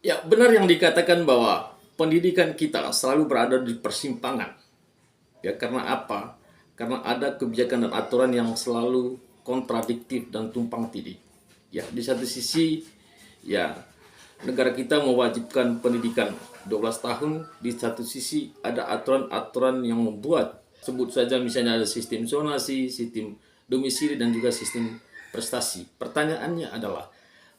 Ya, benar yang dikatakan bahwa pendidikan kita selalu berada di persimpangan. Ya, karena apa? Karena ada kebijakan dan aturan yang selalu kontradiktif dan tumpang tindih. Ya, di satu sisi ya negara kita mewajibkan pendidikan 12 tahun, di satu sisi ada aturan-aturan yang membuat, sebut saja misalnya ada sistem zonasi, sistem domisili dan juga sistem prestasi. Pertanyaannya adalah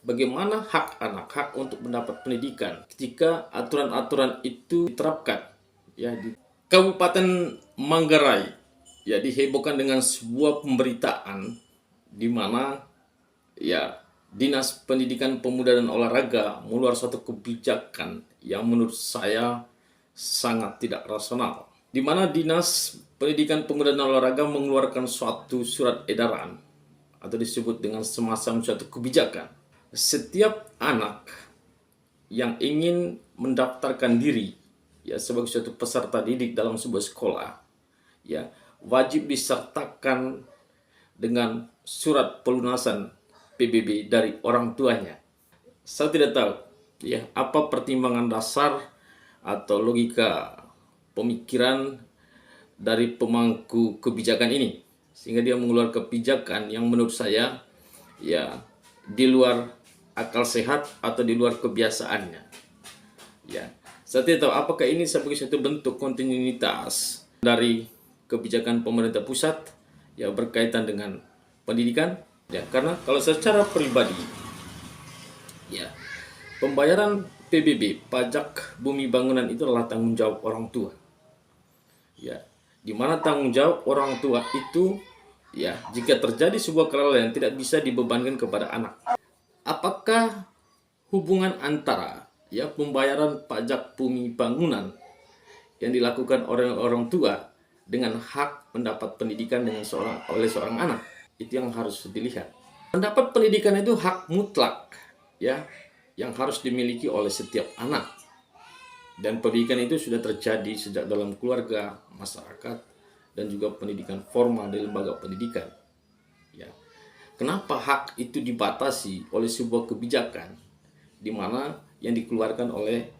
bagaimana hak anak, hak untuk mendapat pendidikan ketika aturan-aturan itu diterapkan ya di Kabupaten Manggarai, ya dihebohkan dengan sebuah pemberitaan di mana ya Dinas Pendidikan Pemuda dan Olahraga mengeluarkan suatu kebijakan yang menurut saya sangat tidak rasional, di mana Dinas Pendidikan Pemuda dan Olahraga mengeluarkan suatu surat edaran atau disebut dengan semacam suatu kebijakan. Setiap anak yang ingin mendaftarkan diri ya sebagai suatu peserta didik dalam sebuah sekolah ya wajib disertakan dengan surat pelunasan PBB dari orang tuanya. Saya tidak tahu ya apa pertimbangan dasar atau logika pemikiran dari pemangku kebijakan ini sehingga dia mengeluarkan kebijakan yang menurut saya ya di luar akal sehat atau di luar kebiasaannya. Ya, saya tidak tahu apakah ini sebagai suatu bentuk kontinuitas dari kebijakan pemerintah pusat yang berkaitan dengan pendidikan. Ya, karena kalau secara pribadi, ya pembayaran PBB pajak bumi bangunan itu adalah tanggung jawab orang tua. Ya, di mana tanggung jawab orang tua itu ya jika terjadi sebuah kelalaian tidak bisa dibebankan kepada anak. Apakah hubungan antara ya pembayaran pajak bumi bangunan yang dilakukan oleh orang tua dengan hak mendapat pendidikan oleh seorang anak, itu yang harus dilihat. Mendapat pendidikan itu hak mutlak ya yang harus dimiliki oleh setiap anak, dan pendidikan itu sudah terjadi sejak dalam keluarga, masyarakat, dan juga pendidikan formal di lembaga pendidikan. Ya, kenapa hak itu dibatasi oleh sebuah kebijakan di mana yang dikeluarkan oleh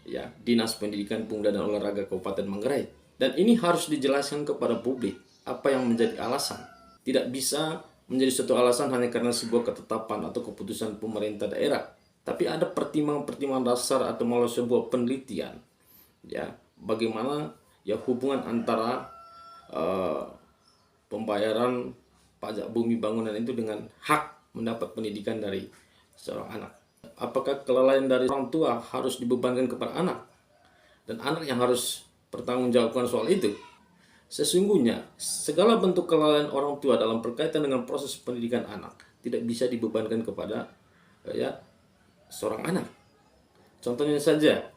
ya Dinas Pendidikan Pemuda dan Olahraga Kabupaten Manggarai? Dan ini harus dijelaskan kepada publik apa yang menjadi alasan. Tidak bisa menjadi suatu alasan hanya karena sebuah ketetapan atau keputusan pemerintah daerah, tapi ada pertimbangan-pertimbangan dasar atau malah sebuah penelitian ya bagaimana ya hubungan antara pembayaran pajak bumi bangunan itu dengan hak mendapat pendidikan dari seorang anak. Apakah kelalaian dari orang tua harus dibebankan kepada anak dan anak yang harus pertanggungjawabkan soal itu? Sesungguhnya segala bentuk kelalaian orang tua dalam berkaitan dengan proses pendidikan anak tidak bisa dibebankan kepada ya seorang anak. Contohnya saja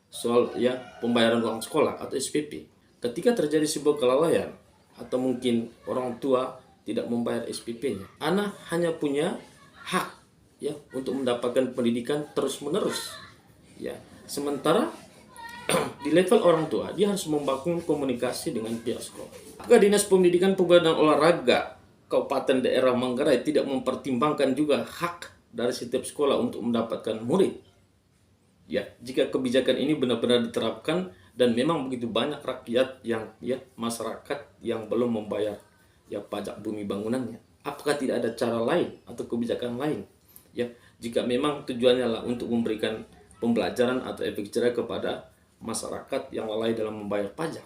soal ya pembayaran uang sekolah atau SPP. Ketika terjadi sebuah kelalaian atau mungkin orang tua tidak membayar SPP-nya, anak hanya punya hak ya untuk mendapatkan pendidikan terus-menerus. Ya, sementara di level orang tua dia harus membangun komunikasi dengan pihak sekolah. Maka Dinas Pendidikan Pemuda dan Olahraga Kabupaten Daerah Manggarai tidak mempertimbangkan juga hak dari setiap sekolah untuk mendapatkan murid. Ya, jika kebijakan ini benar-benar diterapkan dan memang begitu banyak rakyat yang ya masyarakat yang belum membayar ya pajak bumi bangunannya, apakah tidak ada cara lain atau kebijakan lain ya jika memang tujuannya lah untuk memberikan pembelajaran atau efek jerah kepada masyarakat yang lalai dalam membayar pajak.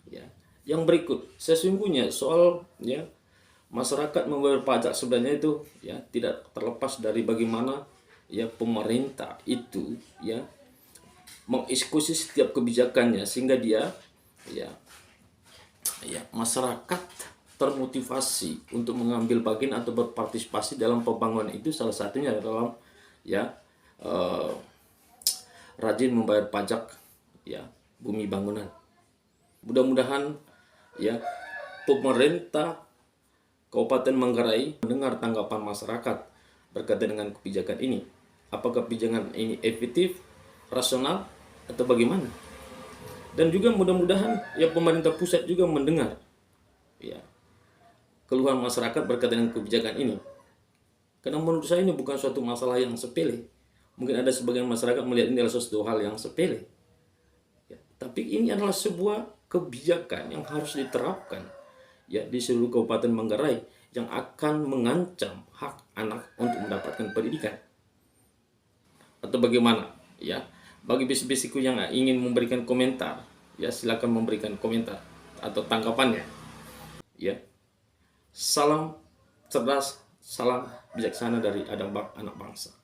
Ya, yang berikut sesungguhnya soal ya masyarakat membayar pajak sebenarnya itu ya tidak terlepas dari bagaimana ya pemerintah itu ya mengeksekusi setiap kebijakannya sehingga dia ya masyarakat termotivasi untuk mengambil bagian atau berpartisipasi dalam pembangunan itu, salah satunya dalam ya rajin membayar pajak ya bumi bangunan. Mudah-mudahan ya pemerintah Kabupaten Manggarai mendengar tanggapan masyarakat berkaitan dengan kebijakan ini. Apakah kebijakan ini efektif, rasional, atau bagaimana? Dan juga mudah-mudahan ya pemerintah pusat juga mendengar ya keluhan masyarakat berkaitan dengan kebijakan ini. Karena menurut saya ini bukan suatu masalah yang sepele. Mungkin ada sebagian masyarakat melihat ini adalah sesuatu hal yang sepele. Ya, tapi ini adalah sebuah kebijakan yang harus diterapkan ya di seluruh Kabupaten Manggarai yang akan mengancam hak anak untuk mendapatkan pendidikan. Atau bagaimana? Ya, bagi bisiku yang ingin memberikan komentar, ya silakan memberikan komentar atau tanggapannya. Ya, salam cerdas, salam bijaksana dari Adam Bak, anak bangsa.